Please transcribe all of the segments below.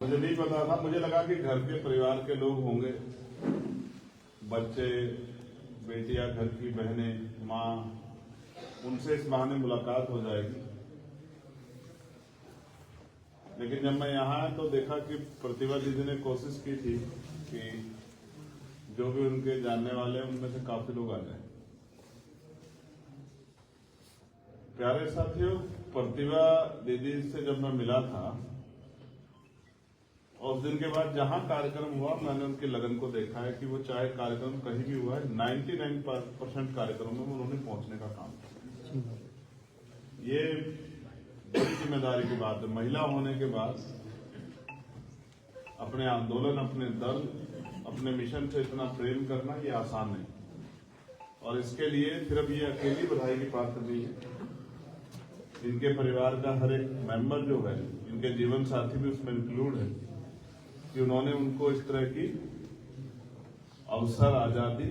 मुझे नहीं पता था। मुझे लगा कि घर के परिवार के लोग होंगे, बच्चे, बेटियां, घर की बहनें, माँ, उनसे इस बहाने मुलाकात हो जाएगी। लेकिन जब मैं यहाँ आया तो देखा कि प्रतिभा दीदी ने कोशिश की थी कि जो भी उनके जानने वाले हैं उनमें से काफी लोग आ जाए। प्यारे साथियों, प्रतिभा दीदी से जब मैं मिला था और उस दिन के बाद जहां कार्यक्रम हुआ, मैंने उनकी लगन को देखा है कि वो चाहे कार्यक्रम कहीं भी हुआ है, 99% कार्यक्रमों में उन्होंने पहुंचने का काम किया। ये बड़ी जिम्मेदारी की बात है। महिला होने के बाद अपने आंदोलन, अपने दल, अपने मिशन से इतना प्रेम करना ये आसान नहीं। और इसके लिए सिर्फ ये अकेली बधाई की पात्र नहीं है, इनके परिवार का हर एक मेंबर जो है, इनके जीवन साथी भी उसमें इंक्लूड है कि उन्होंने उनको इस तरह की अवसर, आजादी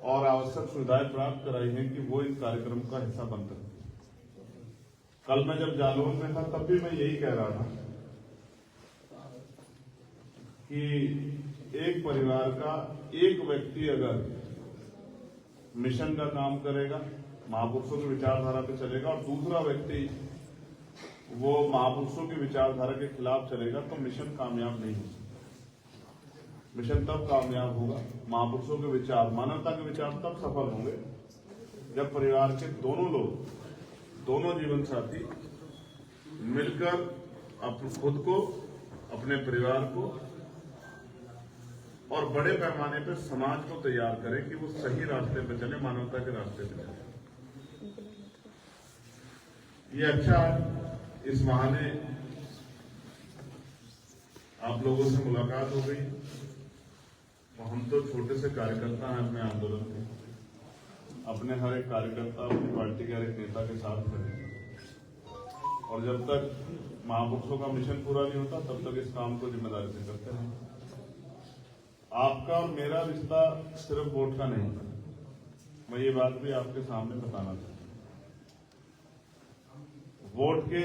और आवश्यक सुविधाएं प्राप्त कराई हैं कि वो इन कार्यक्रम का हिस्सा बन सकते। कल मैं जब जालौन में था तब भी मैं यही कह रहा था कि एक परिवार का एक व्यक्ति अगर मिशन का काम करेगा, महापुरुषों की विचारधारा पे चलेगा, और दूसरा व्यक्ति वो महापुरुषों की विचारधारा के खिलाफ चलेगा, तो मिशन कामयाब नहीं होगा। मिशन तब कामयाब होगा, महापुरुषों के विचार, मानवता के विचार तब सफल होंगे जब परिवार के दोनों लोग, दोनों जीवन साथी मिलकर खुद को, अपने परिवार को और बड़े पैमाने पर समाज को तैयार करें कि वो सही रास्ते पर चले, मानवता के रास्ते पर चले। ये अच्छा है, इस बहाने आप लोगों से मुलाकात हो गई। हम तो छोटे से कार्यकर्ता हैं अपने आंदोलन के, अपने हर एक कार्यकर्ता अपनी पार्टी के हर एक नेता के साथ खड़े, और जब तक महापुरुषों का मिशन पूरा नहीं होता तब तक इस काम को जिम्मेदारी से करते हैं। आपका और मेरा रिश्ता सिर्फ वोट का नहीं था, मैं ये बात भी आपके सामने बताना चाहता हूं। वोट के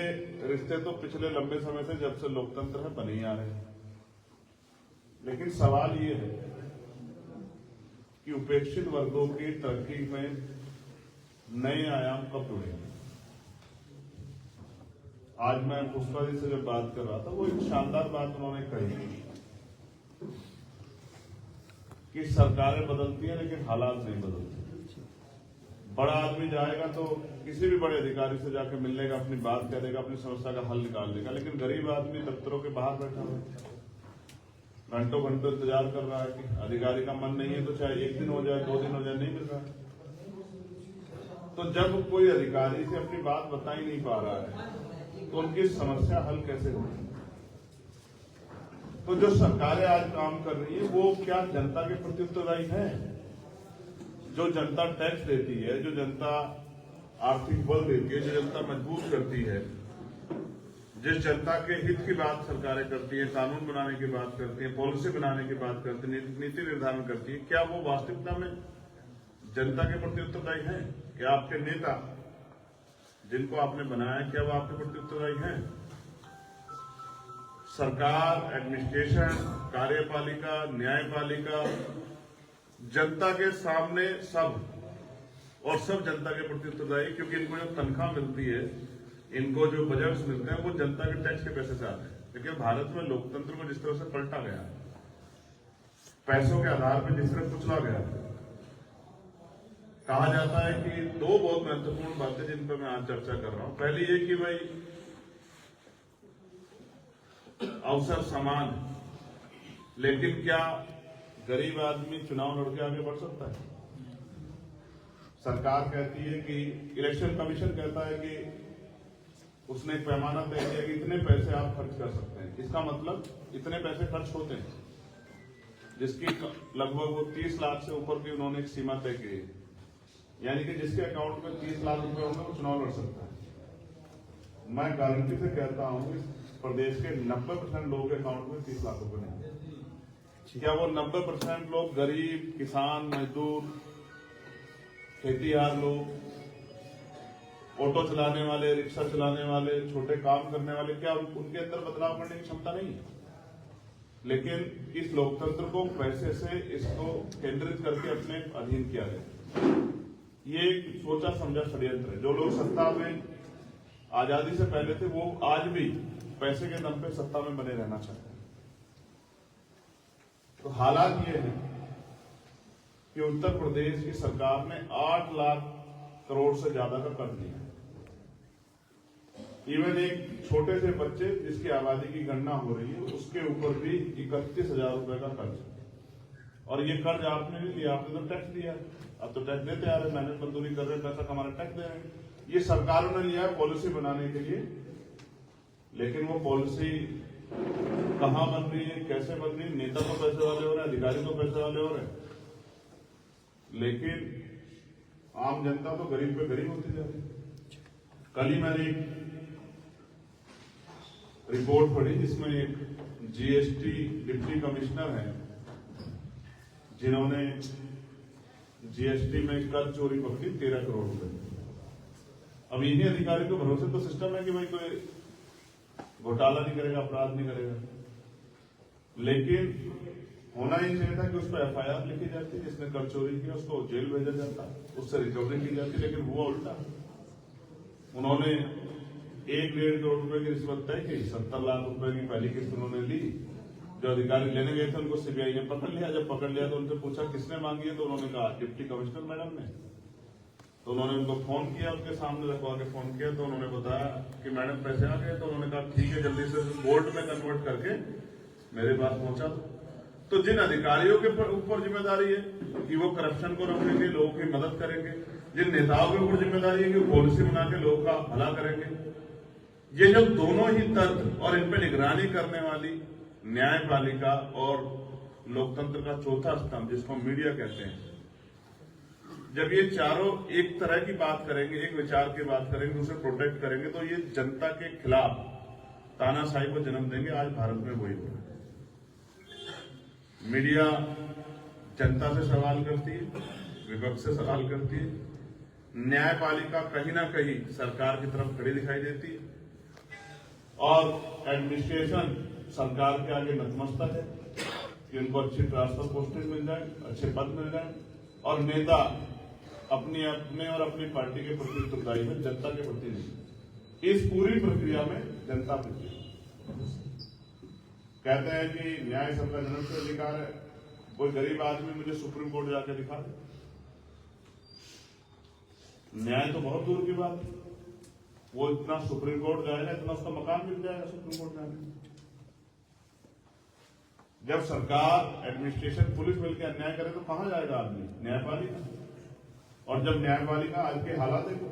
रिश्ते तो पिछले लंबे समय से, जब से लोकतंत्र है, बने ही आ रहे हैं। लेकिन सवाल ये है कि उपेक्षित वर्गों की तरक्की में नए आयाम कब जुड़ेंगे। आज मैं पुष्पा जी से जब बात कर रहा था, वो एक शानदार बात उन्होंने कही कि सरकारें बदलती हैं लेकिन हालात नहीं बदलते। बड़ा आदमी जाएगा तो किसी भी बड़े अधिकारी से जाकर मिल लेगा, अपनी बात कह देगा, अपनी समस्या का हल निकाल लेगा, लेकिन गरीब आदमी दफ्तरों के बाहर बैठा है, घंटों घंटों इंतजार कर रहा है कि अधिकारी का मन नहीं है तो चाहे एक दिन हो जाए, 2 दिन हो जाए, नहीं मिल रहा। तो जब कोई अधिकारी से अपनी बात बता ही नहीं पा रहा है तो उनकी समस्या हल कैसे होगी। तो जो सरकारें आज काम कर रही है वो क्या जनता के प्रति उत्तरदायी है? जो जनता टैक्स देती है, जो जनता आर्थिक बल देती है, जो जनता मजबूत करती है, जिस जनता के हित की बात सरकारें करती है, कानून बनाने की बात करती है, पॉलिसी बनाने की बात करती है, नीति निर्धारण करती है, क्या वो वास्तविकता में जनता के प्रति उत्तरदायी है? क्या आपके नेता जिनको आपने बनाया, क्या वो आपके प्रति उत्तरदायी है? सरकार, एडमिनिस्ट्रेशन, कार्यपालिका, न्यायपालिका, जनता के सामने सब, और सब जनता के प्रति उत्तरदायी, क्योंकि इनको जो तनख्वाह मिलती है, इनको जो बजट्स मिलते हैं, वो जनता के टैक्स के पैसे से आते हैं। देखिए, भारत में लोकतंत्र को जिस तरह से पलटा गया, पैसों के आधार पर जिस तरह कुचला गया, कहा जाता है कि 2 बहुत महत्वपूर्ण बातें जिन पर मैं आज चर्चा कर रहा हूं। पहली ये कि भाई अवसर समान, लेकिन क्या गरीब आदमी चुनाव लड़के आगे बढ़ सकता है? सरकार कहती है कि, इलेक्शन कमीशन कहता है कि उसने एक पैमाना तय किया कि इतने पैसे आप खर्च कर सकते हैं। इसका मतलब इतने पैसे खर्च होते हैं, जिसकी लगभग वो 30 लाख से ऊपर की उन्होंने एक सीमा तय की है। यानी कि जिसके अकाउंट में 30 लाख रुपए होंगे वो चुनाव लड़ सकता है। मैं गारंटी से कहता हूं कि प्रदेश के 90% लोगों के अकाउंट में 30 लाख रुपए नहीं है। क्या वो 90% लोग गरीब, किसान, मजदूर, खेतीहार लोग, ऑटो चलाने वाले, रिक्शा चलाने वाले, छोटे काम करने वाले, क्या उनके अंदर बदलाव करने की क्षमता नहीं है? लेकिन इस लोकतंत्र को पैसे से इसको केंद्रित करके अपने अधीन किया गया। ये एक सोचा समझा षड्यंत्र है। जो लोग सत्ता में आजादी से पहले थे वो आज भी पैसे के दम पे सत्ता में बने रहना चाहते हैं। तो हालात ये है कि उत्तर प्रदेश की सरकार ने 8 लाख करोड़ से ज्यादा का कर्ज लिया। इवन एक छोटे से बच्चे जिसकी आबादी की गणना हो रही है उसके ऊपर भी 31,000 रुपए का कर्ज। और ये कर्ज आपने नहीं लिया, आपने तो टैक्स दिया। अब तो टैक्स देते आ रहे, मेहनत मजदूरी कर रहे, पैसा कमा रहे, टैक्स दे रहे हैं। ये सरकारों ने लिया है पॉलिसी बनाने के लिए, लेकिन वो पॉलिसी कहां बन रही है, कैसे बन रही है? नेता तो पैसे वाले हो रहे हैं, अधिकारी तो पैसे वाले हो रहे हैं, लेकिन आम जनता तो गरीब पे गरीब होती जा रही है। कल ही मैंने एक रिपोर्ट पढ़ी जिसमें एक जीएसटी डिप्टी कमिश्नर है जिन्होंने जीएसटी में कर चोरी पकड़ी 13 करोड़ रुपए। अब इन्हीं अधिकारी को भरोसे तो सिस्टम है कि भाई कोई घोटाला नहीं करेगा, अपराध नहीं करेगा, लेकिन होना ही चाहिए था कि उस पर एफआईआर लिखी जाती, जिसने कर चोरी किया उसको जेल भेजा जाता, उससे रिकवरी की जाती, लेकिन हुआ उल्टा। उन्होंने 1-1.5 करोड़ रुपए की रिश्वत तय की, 70 लाख रुपए की पहली किस्त उन्होंने ली। जो अधिकारी लेने गए थे उनको सीबीआई ने पकड़ लिया। जब पकड़ लिया तो उनसे पूछा किसने मांगी है, तो उन्होंने कहा डिप्टी कमिश्नर मैडम ने। तो उन्होंने उनको फोन किया, उनके सामने रखवा के फोन किया, तो उन्होंने बताया कि मैडम पैसे आ गए। तो उन्होंने कहा ठीक है, जल्दी से कोर्ट में कन्वर्ट करके मेरे पास पहुंचा दो। तो जिन अधिकारियों के ऊपर जिम्मेदारी है कि वो करप्शन को रोकेंगे, लोगों की मदद करेंगे, जिन नेताओं के ऊपर जिम्मेदारी है कि वो पॉलिसी बना के लोगों का भला करेंगे, ये जब दोनों ही तंत्र और इन पर निगरानी करने वाली न्यायपालिका और लोकतंत्र का चौथा स्तंभ जिसको मीडिया कहते हैं, जब ये चारों एक तरह की बात करेंगे, एक विचार की बात करेंगे, उसे प्रोटेक्ट करेंगे, तो ये जनता के खिलाफ तानाशाही को जन्म देंगे। आज भारत में वही हो रहा है। मीडिया जनता से सवाल करती है, विपक्ष से सवाल करती है, न्यायपालिका कहीं ना कहीं सरकार की तरफ खड़ी दिखाई देती है, और एडमिनिस्ट्रेशन सरकार के आगे नतमस्तक है कि उनको अच्छी ट्रांसफर पोस्टिंग मिल जाए, अच्छे पद मिल जाए, और नेता अपने और अपनी पार्टी के प्रति उत्तरदायी है, जनता के प्रति नहीं। इस पूरी प्रक्रिया में जनता प्रति कहते हैं कि न्याय सबका जन्म से अधिकार है। कोई गरीब आदमी मुझे सुप्रीम कोर्ट जाके दिखा दे, न्याय तो बहुत दूर की बात है। वो इतना सुप्रीम कोर्ट जाएगा, इतना उसका मकान मिल जाएगा सुप्रीम कोर्ट जाने। जब सरकार, एडमिनिस्ट्रेशन, पुलिस मिलकर अन्याय करे तो कहां जाएगा आदमी? न्यायपालिका। और जब न्यायपालिका आज के हालात देखो,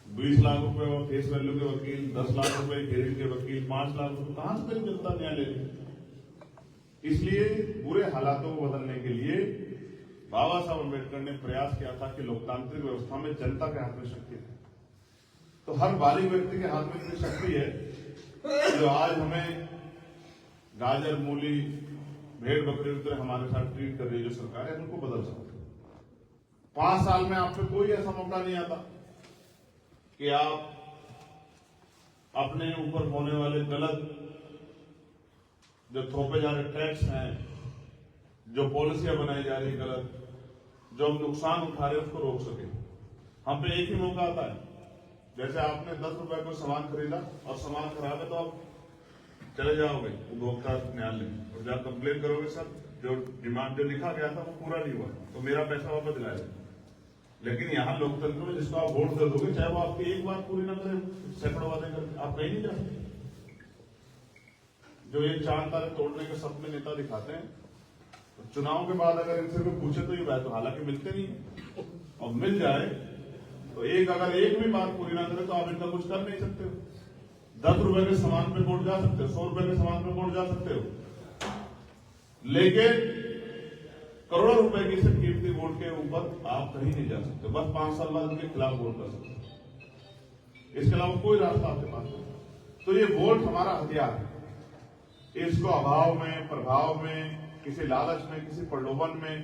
20 लाख रुपए और फेस वैल्यू के वकील, 10 लाख रुपए हेरिंग के वकील, 5 लाख रुपए, कहां से मेरी जनता न्याय लेगी? इसलिए बुरे हालातों को बदलने के लिए बाबा साहब अम्बेडकर ने प्रयास किया था कि लोकतांत्रिक व्यवस्था में जनता के हाथ में शक्ति है। तो हर बालिग व्यक्ति के हाथ में इतनी शक्ति है जो आज हमें गाजर, मूली, भेड़ बकरी की तरह हमारे साथ ट्रीट कर रही है जो सरकार है, उनको बदल सकते। 5 साल में आप पे कोई ऐसा मौका नहीं आता कि आप अपने ऊपर होने वाले गलत जो थोपे जा रहे टैक्स हैं, जो पॉलिसियां बनाई जा रही गलत, जो हम नुकसान उठा रहे हैं, उसको रोक सके। हम पे एक ही मौका आता है, जैसे आपने 10 रुपए को सामान खरीदा और सामान खराब है तो आप चले जाओगे उपभोक्ता न्यायालय और जब कंप्लेन करोगे सर जो डिमांड जो लिखा गया था वो पूरा नहीं हुआ तो मेरा पैसा वापस दिलाएगा। लेकिन यहाँ लोकतंत्र में जिसको आप वोट दे दोगे, चाहे वो आपकी एक बात पूरी ना करे, सैकड़ों बातें करके, आप कहीं नहीं जा सकते। जो ये चांद तारे तोड़ने के सपने नेता दिखाते हैं, तो चुनाव के बाद अगर इनसे कोई पूछे तो ये बात तो हालांकि मिलते नहीं है, और मिल जाए तो अगर एक भी बात पूरी ना करे तो आप इनका कुछ कर नहीं सकते हो। 10 रुपए के सामान पे वोट जा सकते हो, 100 रुपए के सामान पे वोट जा सकते हो, लेकिन करोड़ों रुपए की से कीमती वोट के ऊपर आप कहीं नहीं जा सकते। बस 5 साल बाद उनके खिलाफ वोट कर सकते हो, इसके अलावा कोई रास्ता आपके पास नहीं। तो ये वोट हमारा हथियार है, इसको अभाव में, प्रभाव में, किसी लालच में, किसी प्रलोभन में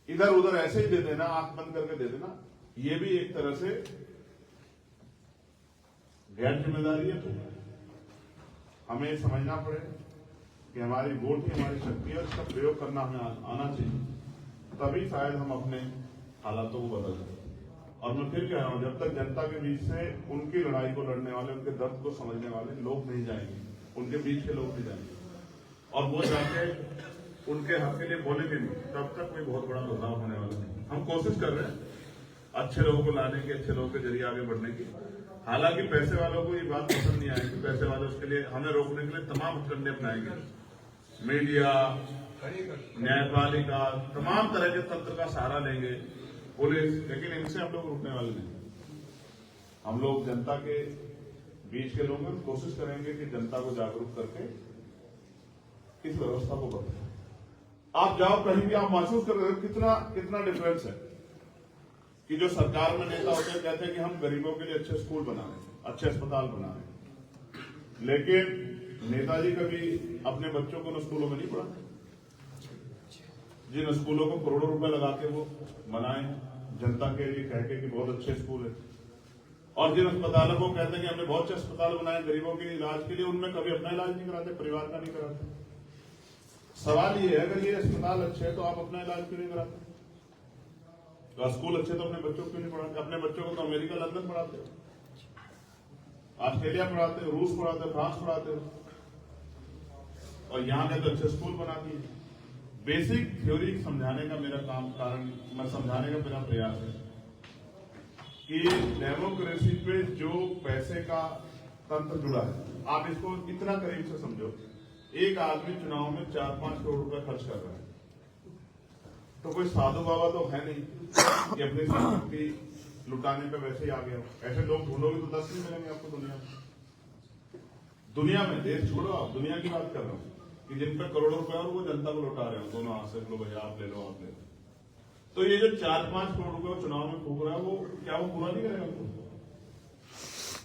इधर उधर ऐसे ही दे देना, आंख बंद करके दे देना, ये भी एक तरह से गैर जिम्मेदारी है। तो हमें समझना पड़ेगा कि हमारी वोट ही हमारी शक्ति है, इसका प्रयोग करना हमें आना चाहिए, तभी शायद हम अपने हालातों को बदल सकें। और मैं फिर कह रहा हूं, जब तक जनता के बीच से उनकी लड़ाई को लड़ने वाले, उनके दर्द को समझने वाले लोग नहीं जाएंगे, उनके बीच के लोग नहीं जाएंगे और वो जाके उनके हक के लिए बोलेंगे नहीं, तब तक कोई बहुत बड़ा बदलाव होने वाला नहीं। हम कोशिश कर रहे हैं अच्छे लोगों को लाने की, अच्छे लोगों के जरिए आगे बढ़ने की। हालांकि पैसे वालों को ये बात पसंद नहीं आएगी, पैसे वाले उसके लिए हमें रोकने के लिए तमाम हथकंडे अपनाएंगे, मीडिया, न्यायपालिका, तमाम तरह के तंत्र का सहारा लेंगे, पुलिस, लेकिन इनसे हम लोग रुकने वाले नहीं। हम लोग जनता के बीच के लोग हैं, कोशिश करेंगे कि जनता को जागरूक करके इस व्यवस्था को बदलें। आप जाओ कहीं भी, आप महसूस कर रहे हो कितना डिफरेंस है कि जो सरकार में नेता होते हैं कहते हैं कि हम गरीबों के लिए अच्छे स्कूल बना रहे हैं, अच्छे अस्पताल बना रहे हैं, लेकिन नेताजी कभी अपने बच्चों को स्कूलों में नहीं पढ़ाते। जिन स्कूलों को करोड़ों रुपए लगा के वो बनाए जनता के लिए कह के कि बहुत अच्छे स्कूल है, और जिन अस्पतालों को कहते हैं कि हमने बहुत अच्छे अस्पताल बनाए गरीबों के इलाज के लिए, उनमें कभी अपना इलाज नहीं कराते, परिवार का नहीं कराते। सवाल ये है, अगर ये अस्पताल अच्छे है तो आप अपना इलाज क्यों नहीं कराते? तो स्कूल अच्छे तो अपने बच्चों को क्यों नहीं पढ़ाते? अपने बच्चों को तो अमेरिका, लंदन पढ़ाते हो, ऑस्ट्रेलिया पढ़ाते हो, रूस पढ़ाते हो, फ्रांस पढ़ाते हो, और यहाँ के तो अच्छे स्कूल बना दिए। बेसिक थ्योरी समझाने का मेरा समझाने का मेरा प्रयास है कि डेमोक्रेसी पे जो पैसे का तंत्र जुड़ा है, आप इसको इतना करीब से समझो। एक आदमी चुनाव में 4-5 करोड़ रुपए खर्च कर रहा है, तो कोई साधु बाबा तो है नहीं कि अपनी संपत्ति लुटाने पे वैसे ही आ गया। ऐसे लोग ढूंढोगे तो 10 नहीं मिलेंगे आपको दुनिया में। देश छोड़ो, आप दुनिया की बात कर रहा हूँ कि जिन पर करोड़ों रुपए और वो जनता को लौटा रहे हो दोनों हाथ से, लो भैया आप ले लो, आप ले लो। तो ये जो 4-5 करोड़ रुपए चुनाव में फूक रहा है, वो क्या वो पूरा नहीं करेगा आपको?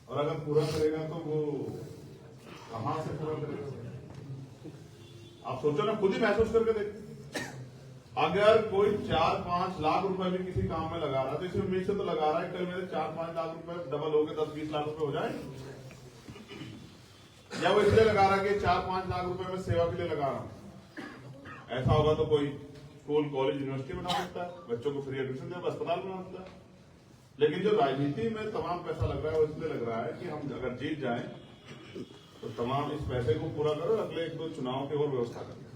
और अगर पूरा करेगा तो वो कहां से पूरा करेगा? आप सोचो ना, खुद ही महसूस करके देखो। अगर कोई 4-5 लाख रुपए भी किसी काम में लगा रहा है तो इसी उम्मीद से तो लगा रहा है कल मेरे 4-5 लाख रुपए डबल हो गए, 10-20 लाख रुपए हो जाए, या वो इसलिए लगा रहा है कि 4-5 लाख रुपए में सेवा के लिए लगा रहा हूं। ऐसा होगा तो कोई स्कूल, कॉलेज, यूनिवर्सिटी बना सकता है, बच्चों को फ्री एडमिशन दे, अस्पताल बना सकता है। लेकिन जो राजनीति में तमाम पैसा लग रहा है वो इसलिए लग रहा है कि हम अगर जीत जाएं तो तमाम इस पैसे को पूरा करो, अगले 1-2 चुनाव की और व्यवस्था करें।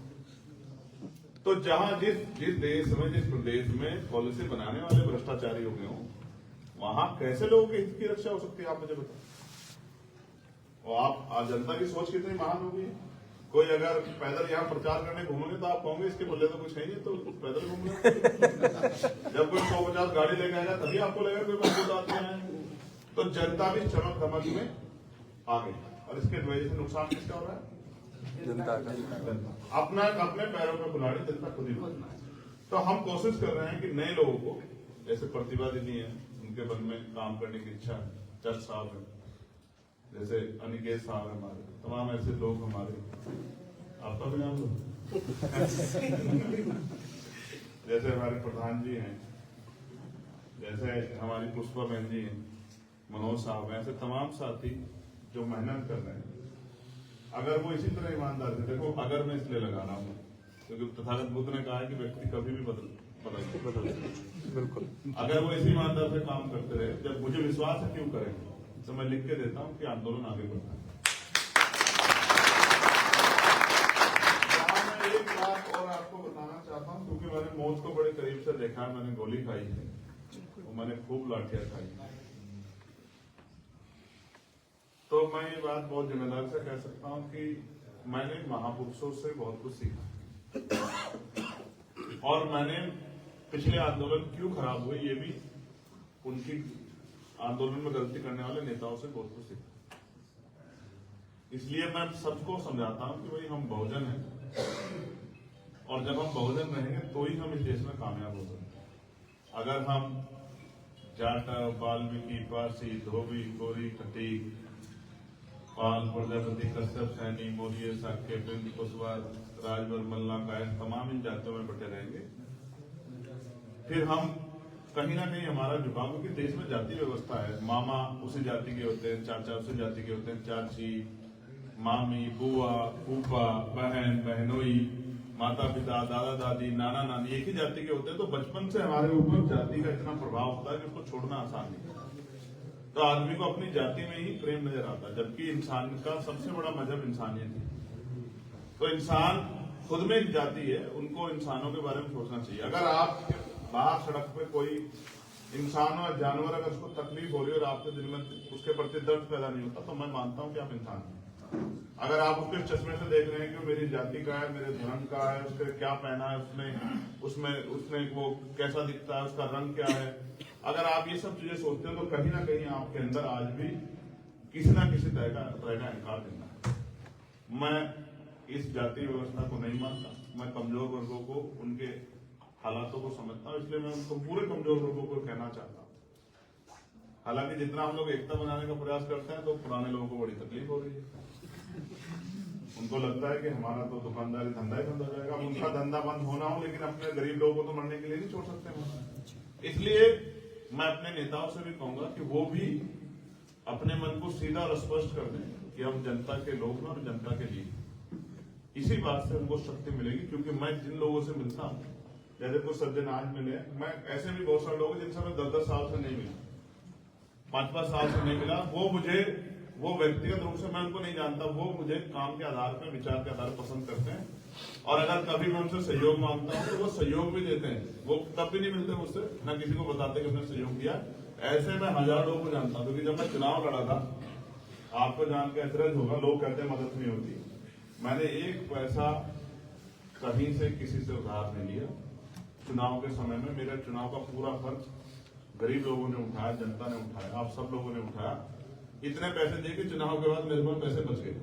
तो जहां जिस देश में, जिस प्रदेश में पॉलिसी बनाने वाले भ्रष्टाचारी हो गए हों, वहां कैसे लोगों के हित की रक्षा हो सकती है, आप मुझे बताओ। और आप जनता की सोच कितनी महान होगी। कोई अगर पैदल यहाँ प्रचार करने घूमेंगे तो आप कहोगे इसके बल्ले तो कुछ है नहीं, तो पैदल घूम रहे। जब कोई 100-50 गाड़ी लेके आएगा तभी आपको लगेगा कोई मजबूत आदमी है। तो जनता भी चमक धमक में आ गई, और इसके वजह से नुकसान किसका हो रहा है? जनता का। अपने पैरों पर कुल्हाड़ी जनता खुद ही बनना है। तो हम कोशिश कर रहे हैं कि नए लोगों को, जैसे प्रतिभा दीदी है, उनके मन में काम करने की इच्छा है, जज साहब है, जैसे अनिकेत साहब है, हमारे तमाम ऐसे लोग हमारे, आपका भी नाम लो जैसे हमारे प्रधान जी हैं, जैसे हमारी पुष्पा बहन जी हैं, मनोज साहब हैं, ऐसे तमाम साथी जो मेहनत कर रहे हैं। अगर वो इसी तरह ईमानदार से, देखो अगर मैं इसलिए लगा रहा हूँ क्योंकि तथागत बुद्ध ने कहा है कि व्यक्ति कभी भी बदल बिल्कुल। अगर वो इसी ईमानदार से काम करते रहे, जब मुझे विश्वास है क्यों करेंगे, तो मैं लिख के देता हूँ कि आंदोलन आगे बढ़ता है। मैं एक बात और आपको बताना चाहता हूँ, क्योंकि मैंने मौत को बड़े करीब से देखा है, मैंने गोली खाई है, मैंने खूब लाठियां खाई, तो मैं ये बात बहुत जिम्मेदारी से कह सकता हूँ कि मैंने महापुरुषों से बहुत कुछ सीखा, और मैंने पिछले आंदोलन क्यों खराब हुए ये भी उनकी आंदोलन में गलती करने वाले नेताओं से बहुत कुछ सीखा। इसलिए मैं सबको समझाता हूँ कि भाई हम बहुजन हैं, और जब हम बहुजन रहेंगे तो ही हम इस देश में कामयाब हो सकते हैं। अगर हम जाट, वाल्मीकि, पारसी, धोबी, कोरी, खटीक, पाल, प्रजापति, कश्यप, सैनी, मौर्य, शाक्य, बिंद, कुशवाहा, राजभर, मल्ला, कायस्थ, तमाम इन जातियों में बटे रहेंगे, फिर हम कहीं ना कहीं हमारा झुकाव, क्योंकि देश में जाति व्यवस्था है। मामा उसी जाति के होते हैं, चाचा उसी जाति के होते हैं, चाची, मामी, बुआ, फूफा, बहन, बहनोई, माता पिता, दादा दादी, नाना नानी एक ही जाति के होते हैं। तो बचपन से हमारे ऊपर जाति का इतना प्रभाव होता है कि उसको छोड़ना आसान नहीं है। तो आदमी को अपनी जाति में ही प्रेम नजर आता है, जबकि इंसान का सबसे बड़ा मजहब इंसानियत है। तो इंसान खुद में एक जाति है, उनको इंसानों के बारे में सोचना चाहिए। अगर आप बाहर सड़क पे कोई इंसान और जानवर अगर उसको तकलीफ हो रही है और आपके दिल में उसके प्रति दर्द पैदा नहीं होता, तो मैं मानता हूं कि आप इंसान हैं। अगर आप उसके चश्मे से देख रहे हैं कि वो मेरी जाति का है, मेरे धर्म का है, उसके क्या पहना है, उसने वो कैसा दिखता है, उसका रंग क्या है, अगर आप ये सब चीजें सोचते हैं तो कहीं ना कहीं आपके अंदर आज भी किसी ना किसी तरह का इनकार देना है। मैं इस जाति व्यवस्था को नहीं मानता। मैं कमजोर वर्गों को उनके हालातों को समझता हूं, इसलिए मैं उनको पूरे कमजोर वर्गों को कहना चाहता हूं। हालांकि जितना हम लोग एकता बनाने का प्रयास करते हैं तो पुराने लोगों को बड़ी तकलीफ हो रही है। उनको लगता है कि हमारा तो दुकानदारी धंधा ही बंद हो जाएगा। उनका धंधा बंद होना हो, लेकिन अपने गरीब लोगों को तो मरने के लिए नहीं छोड़ सकते। इसलिए मैं अपने नेताओं से भी कहूंगा कि वो भी अपने मन को सीधा और स्पष्ट कर दें कि हम जनता के लोग हैं और जनता के लिए। इसी बात से उनको शक्ति मिलेगी, क्योंकि मैं जिन लोगों से मिलता हूं, जैसे कुछ सज्जन आज मिले, मैं ऐसे भी बहुत सारे लोग हैं जिनसे मैं 10-10 साल से नहीं मिला, 5-5 साल से नहीं मिला। वो व्यक्तिगत रूप से मैं उनको नहीं जानता, वो मुझे काम के आधार पर, विचार के आधार पर पसंद करते हैं। और अगर कभी मैं उनसे सहयोग मांगता हूं तो वो सहयोग भी देते हैं। वो तब भी नहीं मिलते मुझसे, न किसी को बताते कि हमने सहयोग दिया। ऐसे मैं हजार लोगों को जानता हूं, क्योंकि जब मैं चुनाव लड़ा था, आपको जान के ऐतराज होगा, लोग कहते हैं मदद नहीं होती। मैंने एक पैसा कहीं से किसी से उधार नहीं लिया। चुनाव के समय में मेरा चुनाव का पूरा खर्च गरीब लोगों ने उठाया, जनता ने उठाया, आप सब लोगों ने उठाया। इतने पैसे दिए कि चुनाव के बाद मेरे पास पैसे बच गए।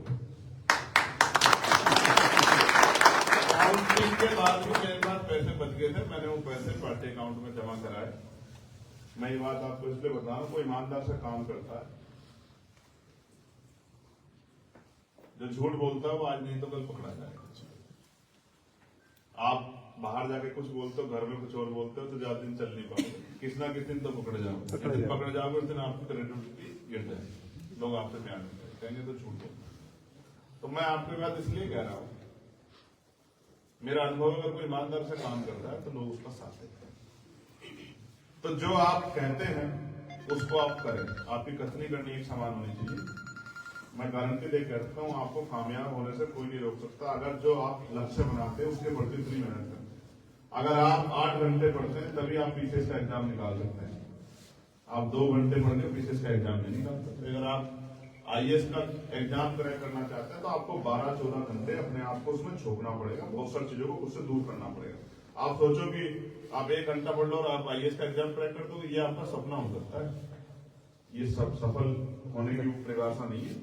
काउंटिंग के बाद भी मेरे पास पैसे बच गए थे। मैंने वो पैसे पार्टी अकाउंट में जमा कराए। मैं ये बात आपको इसलिए बता रहा हूं, कोई ईमानदार से काम करता है। जो झूठ बोलता है वो आज नहीं तो कल पकड़ा जाएगा। आप बाहर जाके कुछ बोलते हो, घर में कुछ और बोलते हो, तो ज्यादा दिन चल नहीं पाओगे। किस ना किस दिन तो पकड़े जाओगे, उस दिन आपकी क्रेडिबिलिटी गिर जाएगी। लोग आपसे प्यार नहीं करेंगे तो झूठ बोलते। तो मैं आपके बात इसलिए कह रहा हूं, मेरा अनुभव अगर कोई ईमानदार से काम करता है तो लोग उसका साथ देते हैं। तो जो आप कहते हैं उसको आप करें। आपकी कथनी करनी एक समान होनी चाहिए। मैं गारंटी दे कहता हूं, आपको कामयाब होने से कोई नहीं रोक सकता। अगर जो आप लक्ष्य बनाते हैं उसके प्रति पूरी मेहनत करते हैं। अगर आप 8 घंटे पढ़ते हैं तभी आप पीसीएस का एग्जाम निकाल सकते हैं। आप 2 घंटे पढ़ के पीसीएस का एग्जाम नहीं निकाल सकते। अगर आप आईएएस का एग्जाम क्रैक करना चाहते हैं तो आपको 12-14 घंटे अपने आप को उसमें झोंकना पड़ेगा, बहुत सारी चीजों को उससे दूर करना पड़ेगा। आप सोचो कि आप 1 घंटा पढ़ लो और आप आईएएस का एग्जाम क्रैक कर दो, ये आपका सपना हो सकता है। ये सब सफल होने की परिभाषा नहीं है।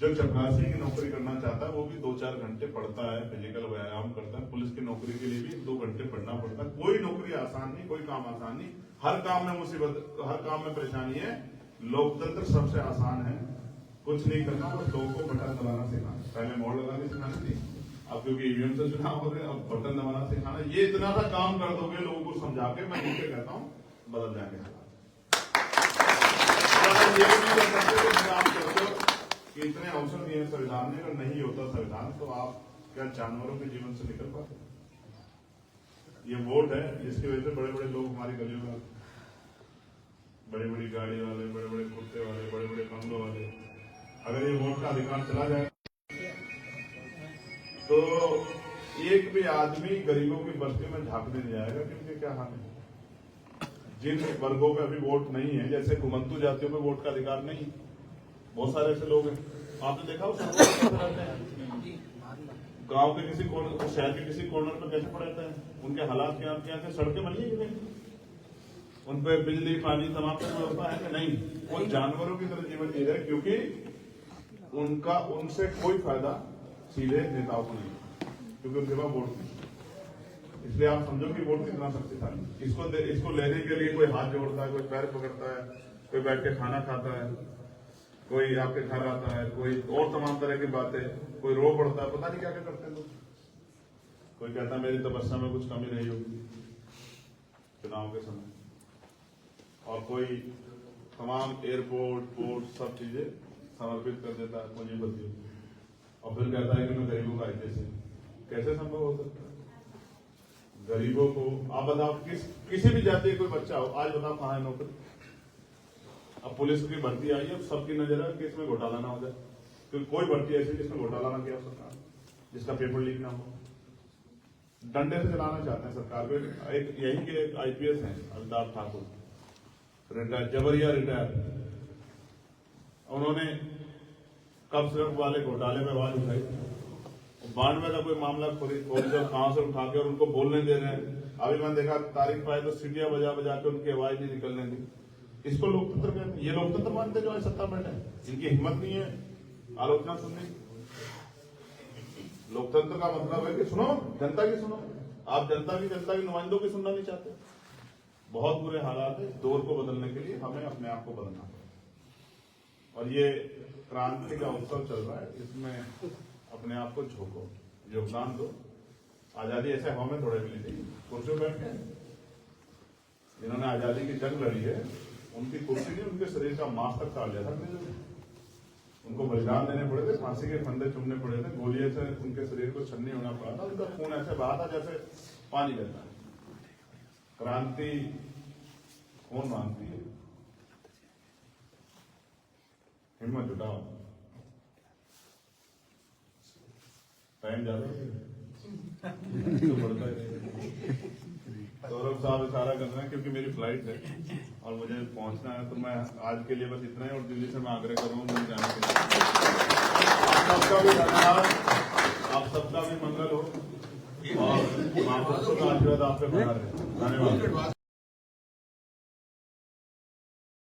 जो चपरासी की नौकरी करना चाहता है वो भी 2-4 घंटे पढ़ता है, फिजिकल व्यायाम करता है। पुलिस की नौकरी के लिए भी 2 घंटे पढ़ना पड़ता है। कोई नौकरी आसान नहीं, कोई काम आसान नहीं। हर काम में मुसीबत, हर काम में परेशानी है। लोकतंत्र सबसे आसान है, कुछ नहीं करना, बस लोगों को बटन दबाना सिखाना। पहले मोड़ लगाने सिखानी थी, अब क्योंकि ईवीएम से चुनाव हो रहे, अब बटन दबाना सिखाना। ये इतना सा काम कर दोगे लोगों को समझा के, मैं नीचे कहता हूँ बदल जाएंगे हालात। ये नहीं कर सकते आप करते हो कि इतने अवसर दिए संविधान ने, अगर नहीं होता संविधान तो आप क्या जानवरों के जीवन से निकल पाते? ये वोट है जिसकी वजह से बड़े बड़े लोग हमारी गलियों में, बड़ी बड़ी गाड़ी वाले, बड़े बड़े कुत्ते वाले, बड़े बड़े बंगलों वाले, अगर ये वोट का अधिकार चला जाए तो एक भी आदमी गरीबों की बस्ती में झांकने नहीं जाएगा कि उनके क्या हाल है। जिन वर्गों पे अभी वोट नहीं है, जैसे घुमंतु जातियों में वोट का अधिकार नहीं, बहुत सारे ऐसे लोग हैं, आपने देखा हो गांव के किसी कॉर्नर, शहर के किसी कॉर्नर पर कैसे पड़े रहते हैं, उनके हालात क्या हैं, सड़कें बनी है कि नहीं, उन पर बिजली पानी तमाम व्यवस्था है कि नहीं। वो जानवरों की तरह जीवन जी रहे, क्योंकि उनका उनसे कोई फायदा सीधे नेताओं को नहीं, क्योंकि उनके पास वोट नहीं। इसलिए आप समझो कि वोट कितना शक्तिशाली। इसको लेने के लिए कोई हाथ जोड़ता है, कोई पैर पकड़ता है, कोई बैठ के खाना खाता है, कोई आपके घर आता है, कोई और तमाम तरह की बातें, कोई रो पड़ता है, पता नहीं क्या क्या करते हैं लोग। कोई कहता है मेरी तपस्या में कुछ कमी नहीं होगी चुनाव के समय। और कोई तमाम एयरपोर्ट पोर्ट सब चीजें समर्पित कर देता है पूंजीपति और फिर कहता है कि मैं गरीबों का हित से। कैसे संभव हो सकता है? गरीबों को आप बताओ, किसी भी जाति का कोई बच्चा हो, आज बताओ कहाँ है नौकरी? अब पुलिस की भर्ती आई है, अब सबकी नजर है कि इसमें घोटाला ना हो जाए, क्योंकि कोई भर्ती ऐसी जिसमें घोटाला ना किया हो सरकार, जिसका पेपर लीक ना हो। डंडे से चलाना चाहते हैं सरकार को। एक यही के एक आईपीएस हैं अमिताभ ठाकुर, रिटायर, जबरिया रिटायर, उन्होंने कब सिर्फ वाले घोटाले में आवाज उठाई, 92 का कोई मामला खोल कहां से उठा के और उनको बोलने दे रहे हैं। अभी मैंने देखा तारीख पाए तो सीटियां बजा बजा के उनकी आवाज नहीं निकलने दी। इसको लोकतंत्र कहते हैं? ये लोकतंत्र मानते जो आज सत्ता में है, इनकी हिम्मत नहीं है आलोचना सुनने की। लोकतंत्र का मतलब है कि सुनो, जनता की सुनो। आप जनता की नुमाइंदों की सुनना नहीं चाहते। बहुत बुरे हालात है। इस दौर को बदलने के लिए हमें अपने आप को बदलना पड़ेगा और ये क्रांति का उत्सव चल रहा है, इसमें अपने आप को झोंको, योगदान दो। आजादी ऐसे हमें थोड़े मिली थी कुर्सियों बैठ के। जिन्होंने आजादी की जंग लड़ी है उनकी कुर्सी नहीं, उनके शरीर का मांस तक काट लिया था। उनको बलिदान देने पड़े थे, फांसी के फंदे चुभने पड़े थे, गोलियों से उनके शरीर को छन्नी होना पड़ा था, उनका खून ऐसे बहा था जैसे पानी बहता है। क्रांति कौन मानती है? हिम्मत जुटाओ। टाइम ज्यादा तो बढ़ता ही रहेगा। सौरभ साहब इशारा कर रहे हैं क्योंकि मेरी फ्लाइट है और मुझे पहुंचना है, तो मैं आज के लिए बस इतना ही और दिल्ली से मैं आग्रह करूंगा मुझे जाने के लिए। आप सबका भी धन्यवाद, आप सबका भी मंगल हो और महापुरुषों का आशीर्वाद आप पे बना रहे। धन्यवाद।